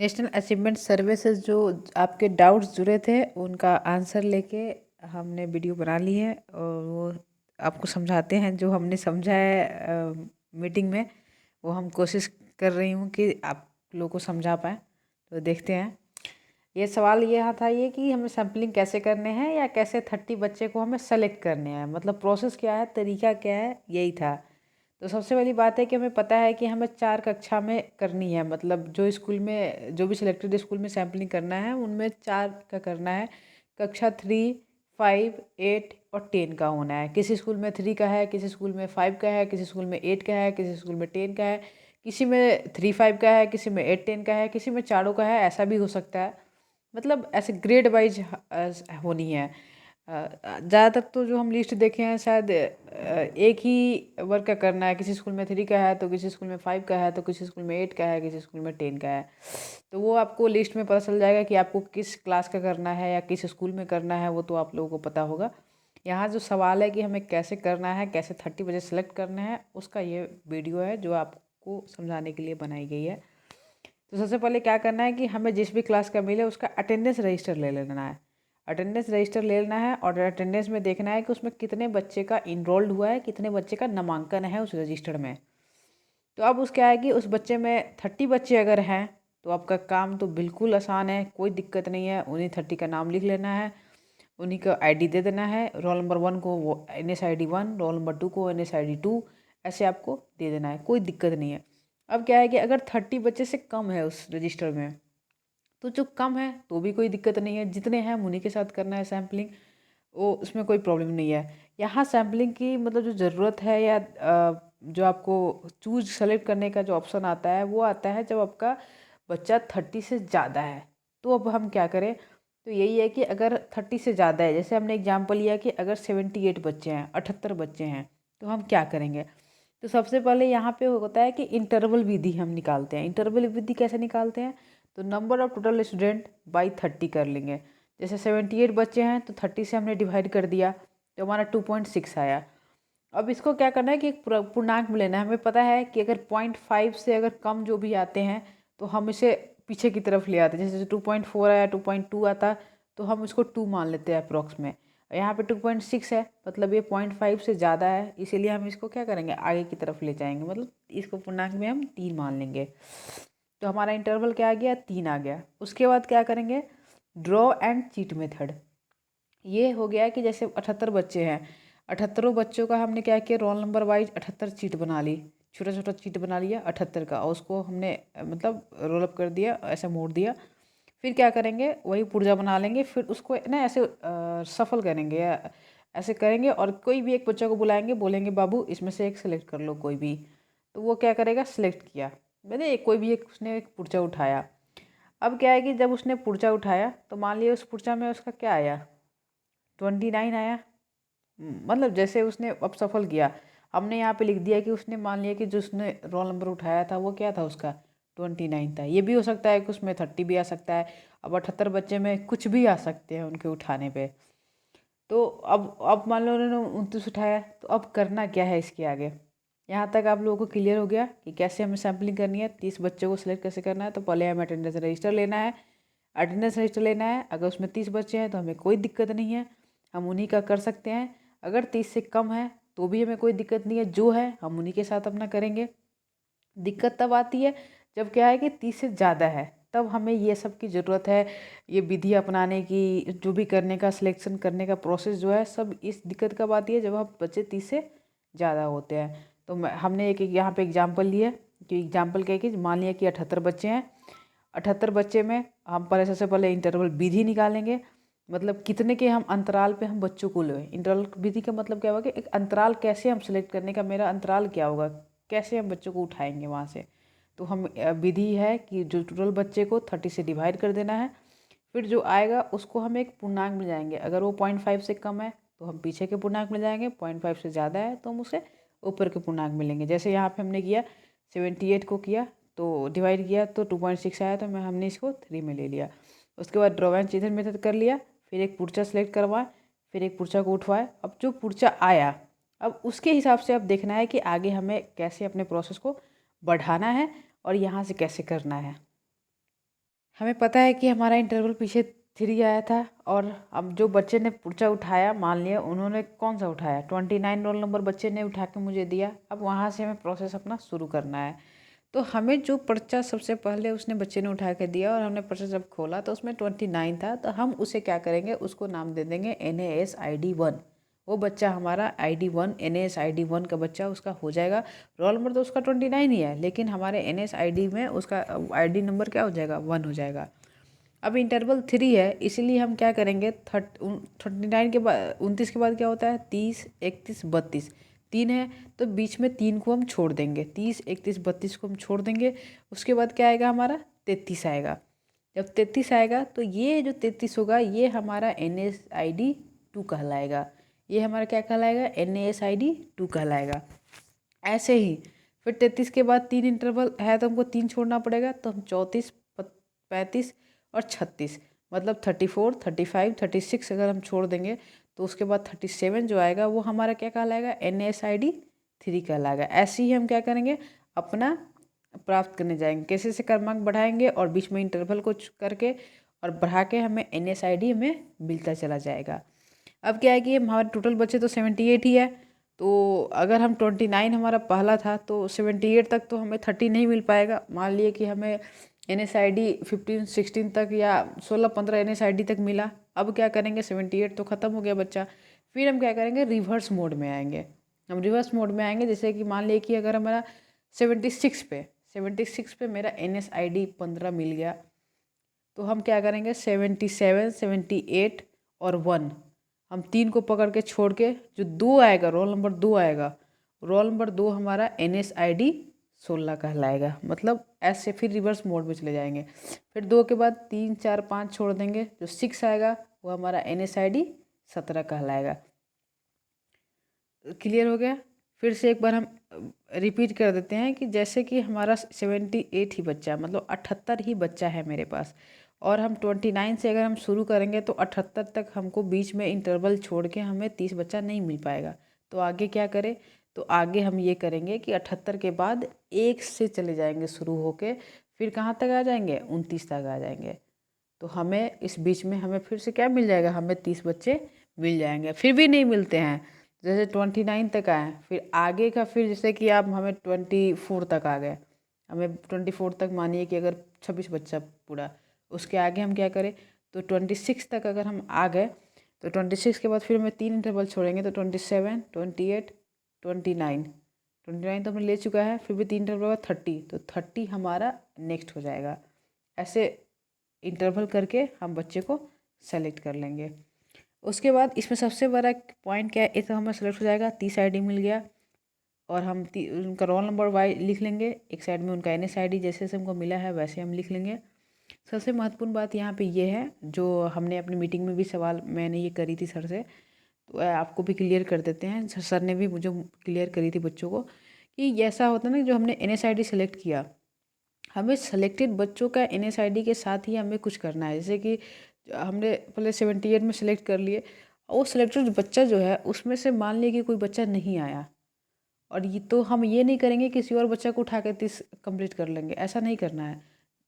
National achievement सर्वे से जो आपके डाउट्स जुड़े थे उनका आंसर लेके हमने वीडियो बना ली है और वो आपको समझाते हैं। जो हमने समझा है मीटिंग में वो हम कोशिश कर रही हूँ कि आप लोगों को समझा पाएँ। तो देखते हैं। ये सवाल ये था ये कि हमें सैम्पलिंग कैसे करने हैं या कैसे 30 बच्चे को हमें सेलेक्ट करने हैं, मतलब प्रोसेस क्या है, तरीका क्या है, यही था। तो सबसे पहली बात है कि हमें पता है कि हमें 4 कक्षा में करनी है, मतलब जो स्कूल में जो भी सिलेक्टेड स्कूल में सैम्पलिंग करना है उनमें 4 का करना है। कक्षा 3, 5, 8 और 10 का होना है। किसी स्कूल में 3 का है, किसी स्कूल में 5 का है, किसी स्कूल में 8 का है, किसी स्कूल में 10 का है, किसी में 3, 5 का है, किसी में 8, 10 का है, किसी में चारों का है। ऐसा भी हो सकता है, मतलब ऐसे ग्रेड वाइज होनी है। ज़्यादातर तो जो हम लिस्ट देखे हैं शायद एक ही वर्ग का करना है। किसी स्कूल में 3 का है तो किसी स्कूल में 5 का है, तो किसी स्कूल में 8 का है, किसी स्कूल में 10 का है। तो वो आपको लिस्ट में पता चल जाएगा कि आपको किस क्लास का करना है या किस स्कूल में करना है, वो तो आप लोगों को पता होगा। यहाँ जो सवाल है कि हमें कैसे करना है, कैसे 30 बजे सेलेक्ट करना है, उसका ये वीडियो है जो आपको समझाने के लिए बनाई गई है। तो सबसे पहले क्या करना है कि हमें जिस भी क्लास का मिले उसका अटेंडेंस रजिस्टर ले लेना है। अटेंडेंस रजिस्टर ले लेना है और अटेंडेंस में देखना है कि उसमें कितने बच्चे का इनरोल्ड हुआ है, कितने बच्चे का नामांकन है उस रजिस्टर में। तो अब उस क्या है कि उस बच्चे में 30 बच्चे अगर हैं तो आपका काम तो बिल्कुल आसान है, कोई दिक्कत नहीं है। उन्हीं 30 का नाम लिख लेना है, उन्हीं का आईडी दे देना है। रोल नंबर 1 को वो NSID 1, रोल नंबर 2 को NSID 2, ऐसे आपको दे देना है, कोई दिक्कत नहीं है। अब क्या है कि अगर 30 बच्चे से कम है उस रजिस्टर में, तो जो कम है तो भी कोई दिक्कत नहीं है, जितने हैं उन्हीं के साथ करना है सैम्पलिंग। वो उसमें कोई प्रॉब्लम नहीं है। यहाँ सैम्पलिंग की मतलब जो ज़रूरत है या जो आपको चूज सेलेक्ट करने का जो ऑप्शन आता है वो आता है जब आपका बच्चा 30 से ज़्यादा है। तो अब हम क्या करें, तो यही है कि अगर 30 से ज़्यादा है, जैसे हमने एग्जाम्पल लिया कि अगर 78 बच्चे हैं, 78 बच्चे हैं, तो हम क्या करेंगे। तो सबसे पहले यहाँ पे होता है कि इंटरवल विधि हम निकालते हैं। इंटरवल विधि कैसे निकालते हैं, तो number of total student by 30 कर लेंगे। जैसे 78 बच्चे हैं तो 30 से हमने डिवाइड कर दिया तो हमारा 2.6 आया। अब इसको क्या करना है कि एक पूर्णांक में लेना है। हमें पता है कि अगर 0.5 से अगर कम जो भी आते हैं तो हम इसे पीछे की तरफ ले आते हैं। जैसे 2.4 आया, 2.2 आता, तो हम इसको 2 मान लेते हैं अप्रॉक्स में। यहाँ पे 2.6 है, मतलब ये 0.5 से ज़्यादा है, इसीलिए हम इसको क्या करेंगे, आगे की तरफ ले जाएंगे, मतलब इसको पूर्णांक में हम 3 मान लेंगे। तो हमारा इंटरवल क्या आ गया, 3 आ गया। उसके बाद क्या करेंगे, ड्रॉ एंड चीट मेथड। ये हो गया कि जैसे 78 बच्चे हैं, 78 बच्चों का हमने क्या किया, रोल नंबर वाइज 78 चीट बना ली, छोटा छोटा चीट बना लिया 78 का, और उसको हमने मतलब रोल अप कर दिया, ऐसे मोड़ दिया। फिर क्या करेंगे, वही पुर्जा बना लेंगे, फिर उसको ना ऐसे सफल करेंगे या ऐसे करेंगे, और कोई भी एक बच्चे को बुलाएंगे, बोलेंगे बाबू इसमें से एक सेलेक्ट कर लो कोई भी। तो वो क्या करेगा, सिलेक्ट किया मैंने कोई भी एक, उसने एक पुर्जा उठाया। अब क्या है कि जब उसने पुर्जा उठाया तो मान लिया उस पुर्जा में उसका क्या आया, 29 आया। मतलब जैसे उसने अब सफल किया, हमने यहाँ पे लिख दिया कि उसने मान लिया कि जो उसने रोल नंबर उठाया था वो क्या था, उसका 29 था। ये भी हो सकता है कि उसमें 30 भी आ सकता है। अब 78 बच्चे में कुछ भी आ सकते हैं उनके उठाने पे। तो अब मान लो उन्होंने 29 उठाया, तो अब करना क्या है इसके आगे। यहाँ तक आप लोगों को क्लियर हो गया कि कैसे हमें सैम्पलिंग करनी है, 30 बच्चों को सिलेक्ट कैसे करना है। तो पहले हमें अटेंडेंस रजिस्टर लेना है। अटेंडेंस रजिस्टर लेना है, अगर उसमें 30 बच्चे हैं तो हमें कोई दिक्कत नहीं है, हम उन्हीं का कर सकते हैं। अगर 30 से कम है तो भी हमें कोई दिक्कत नहीं है, जो है हम उन्हीं के साथ अपना करेंगे। दिक्कत तब आती है जब क्या है कि 30 से ज़्यादा है, तब हमें ये सब की ज़रूरत है। ये विधि अपनाने की, जो भी करने का, सिलेक्शन करने का प्रोसेस जो है, सब इस दिक्कत कब आती है, जब हम बच्चे 30 से ज़्यादा होते हैं। तो हमने एक यहाँ पे एग्जांपल लिया कि एग्जांपल क्या है कि मान लिया कि 78 बच्चे हैं। 78 बच्चे में हम पहले सबसे पहले इंटरवल विधि निकालेंगे, मतलब कितने के हम अंतराल पे हम बच्चों को लें। इंटरवल विधि का मतलब क्या होगा कि एक अंतराल कैसे हम सेलेक्ट करने का, मेरा अंतराल क्या होगा, कैसे हम बच्चों को उठाएंगे वहाँ से। तो हम विधि है कि जो टोटल बच्चे को 30 से डिवाइड कर देना है, फिर जो आएगा उसको हम एक पूर्णांक में जाएंगे। अगर वो 0.5 से कम है तो हम पीछे के पूर्णांक में जाएंगे, 0.5 से ज़्यादा है तो हम उसे ऊपर के पूर्णांक में लेंगे। जैसे यहाँ पे हमने किया 78 को किया तो डिवाइड किया तो 2.6 आया, तो हमने इसको 3 में ले लिया। उसके बाद ड्रॉ एंड चीजन मेथड कर लिया, फिर एक पुर्चा सेलेक्ट करवाए, फिर एक पुर्चा को उठवाए। अब जो पुर्चा आया, अब उसके हिसाब से अब देखना है कि आगे हमें कैसे अपने प्रोसेस को बढ़ाना है और यहाँ से कैसे करना है। हमें पता है कि हमारा इंटरवल पीछे 3 आया था, और अब जो बच्चे ने पुर्चा उठाया, मान लिया उन्होंने कौन सा उठाया, 29 रोल नंबर बच्चे ने उठा के मुझे दिया। अब वहाँ से हमें प्रोसेस अपना शुरू करना है। तो हमें जो पर्चा सबसे पहले उसने बच्चे ने उठा के दिया और हमने पर्चा जब खोला तो उसमें 29 था, तो हम उसे क्या करेंगे, उसको नाम दे देंगे NASID 1। वो बच्चा हमारा ID 1, NASID 1 का बच्चा उसका हो जाएगा। रोल नंबर तो उसका 29 ही है, लेकिन हमारे NASID में उसका ID नंबर क्या हो जाएगा, 1 हो जाएगा। अब इंटरवल 3 है, इसीलिए हम क्या करेंगे, 39 के बाद 29 के बाद क्या होता है, 30, 31, 32, 3 है, तो बीच में 3 को हम छोड़ देंगे, 30, 31, 32 को हम छोड़ देंगे। उसके बाद क्या आएगा, हमारा 33 आएगा। जब 33 आएगा तो ये जो 33 होगा ये हमारा NASID 2 कहलाएगा। ये हमारा क्या कहलाएगा, NASID 2 कहलाएगा। ऐसे ही फिर 33 के बाद 3 इंटरवल है तो हमको 3 छोड़ना पड़ेगा, तो हम 34, 35 और 36, मतलब 34, 35, 36 अगर हम छोड़ देंगे तो उसके बाद 37 जो आएगा वो हमारा क्या कहलाएगा, NASID 3 कहलाएगा। ऐसे ही हम क्या करेंगे, अपना प्राप्त करने जाएंगे, कैसे से क्रमांक बढ़ाएंगे और बीच में इंटरवल को करके और बढ़ा के हमें NASID हमें मिलता चला जाएगा। अब क्या है कि हमारे टोटल बच्चे तो 78 ही है, तो अगर हम 29 हमारा पहला था तो 78 तक तो हमें 30 नहीं मिल पाएगा। मान लिए कि हमें NASID 15, 16 तक या 16, 15 NASID तक मिला। अब क्या करेंगे, 78 तो ख़त्म हो गया बच्चा, फिर हम क्या करेंगे, रिवर्स मोड में आएंगे। हम रिवर्स मोड में आएंगे, जैसे कि मान लिए कि अगर हमारा 76 पे मेरा NASID 15 मिल गया, तो हम क्या करेंगे, 77, 78 और 1, हम 3 को पकड़ के छोड़ के जो 2 आएगा, रोल नंबर 2 आएगा, रोल नंबर 2 हमारा NASID 16 कहलाएगा। मतलब ऐसे फिर रिवर्स मोड में चले जाएंगे। फिर 2 के बाद 3, 4, 5 छोड़ देंगे, जो 6 आएगा वो हमारा NASID 17 कहलाएगा। क्लियर हो गया। फिर से एक बार हम रिपीट कर देते हैं कि जैसे कि हमारा 78 ही बच्चा, मतलब 78 ही बच्चा है मेरे पास, और हम 29 से अगर हम शुरू करेंगे तो 78 तक हमको बीच में इंटरवल छोड़ के हमें 30 बच्चा नहीं मिल पाएगा। तो आगे क्या करें, तो आगे हम ये करेंगे कि 78 के बाद 1 से चले जाएंगे शुरू होके, फिर कहाँ तक आ जाएंगे, 29 तक आ जाएंगे। तो हमें इस बीच में हमें फिर से क्या मिल जाएगा, हमें 30 बच्चे मिल जाएंगे। फिर भी नहीं मिलते हैं, जैसे 29 तक आए, फिर आगे का, फिर जैसे कि आप हमें 24 तक आ गए, हमें 24 तक मानिए कि अगर 26 बच्चा पूरा, उसके आगे हम क्या करें, तो 26 तक अगर हम आ गए तो 26 के बाद फिर हमें 3 इंटरवल छोड़ेंगे, तो 27, 28, 29 तो हमें ले चुका है, फिर भी 3 इंटरवल बाद 30, तो 30 हमारा नेक्स्ट हो जाएगा। ऐसे इंटरवल करके हम बच्चे को सेलेक्ट कर लेंगे। उसके बाद इसमें सबसे बड़ा पॉइंट क्या है, एक तो हमें सेलेक्ट हो जाएगा, 30 ID मिल गया, और हम उनका रोल नंबर वाइज लिख लेंगे, एक साइड में उनका NASID जैसे जैसे हमको मिला है वैसे हम लिख लेंगे। सबसे महत्वपूर्ण बात यहाँ पे ये है, जो हमने अपनी मीटिंग में भी सवाल मैंने ये करी थी सर से, तो आपको भी क्लियर कर देते हैं, सर ने भी मुझे क्लियर करी थी बच्चों को, कि ऐसा होता है ना, जो हमने NASID सेलेक्ट किया, हमें सेलेक्टेड बच्चों का NASID के साथ ही हमें कुछ करना है। जैसे कि हमने पहले 78 में सेलेक्ट कर लिए, वो सेलेक्टेड बच्चा जो है उसमें से मान लिया कि कोई बच्चा नहीं आया, और ये तो हम ये नहीं करेंगे किसी और बच्चा को उठा कर 30 कंप्लीट कर लेंगे, ऐसा नहीं करना है।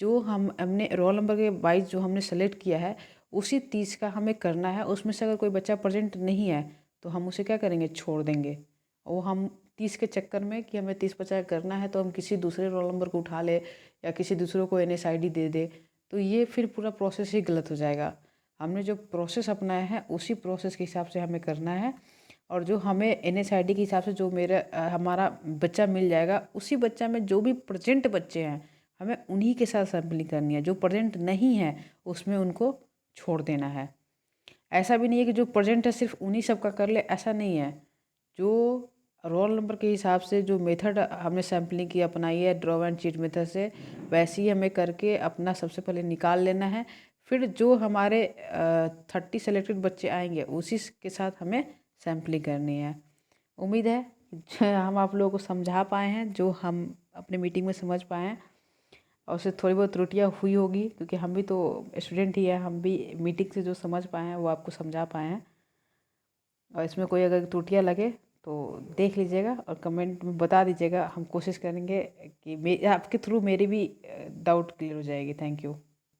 जो हमने रोल नंबर के वाइज जो हमने सेलेक्ट किया है उसी 30 का हमें करना है। उसमें से अगर कोई बच्चा प्रेजेंट नहीं है तो हम उसे क्या करेंगे, छोड़ देंगे। वो हम 30 के चक्कर में कि हमें 30 बच्चा करना है तो हम किसी दूसरे रोल नंबर को उठा ले या किसी दूसरे को NASID दे दे, तो ये फिर पूरा प्रोसेस ही गलत हो जाएगा। हमने जो प्रोसेस अपनाया है उसी प्रोसेस के हिसाब से हमें करना है, और जो हमें NASID के हिसाब से जो हमारा बच्चा मिल जाएगा, उसी बच्चा में जो भी प्रेजेंट बच्चे हैं हमें उन्हीं के साथ सैम्पलिंग करनी है। जो प्रेजेंट नहीं है उसमें उनको छोड़ देना है। ऐसा भी नहीं है कि जो प्रेजेंट है सिर्फ उन्हीं सब का कर ले, ऐसा नहीं है। जो रोल नंबर के हिसाब से जो मेथड हमने सैम्पलिंग की अपनाई है, ड्रॉ एंड चीट मेथड से, वैसे ही हमें करके अपना सबसे पहले निकाल लेना है। फिर जो हमारे 30 सेलेक्टेड बच्चे आएंगे उसी के साथ हमें सैम्पलिंग करनी है। उम्मीद है हम आप लोगों को समझा पाए हैं, जो हम अपने मीटिंग में समझ पाए हैं, और उससे थोड़ी बहुत त्रुटियाँ हुई होगी क्योंकि हम भी तो स्टूडेंट ही हैं, हम भी मीटिंग से जो समझ पाए हैं वो आपको समझा पाए हैं। और इसमें कोई अगर त्रुटियाँ लगे तो देख लीजिएगा और कमेंट में बता दीजिएगा। हम कोशिश करेंगे कि आपके थ्रू मेरी भी डाउट क्लियर हो जाएगी। Thank you.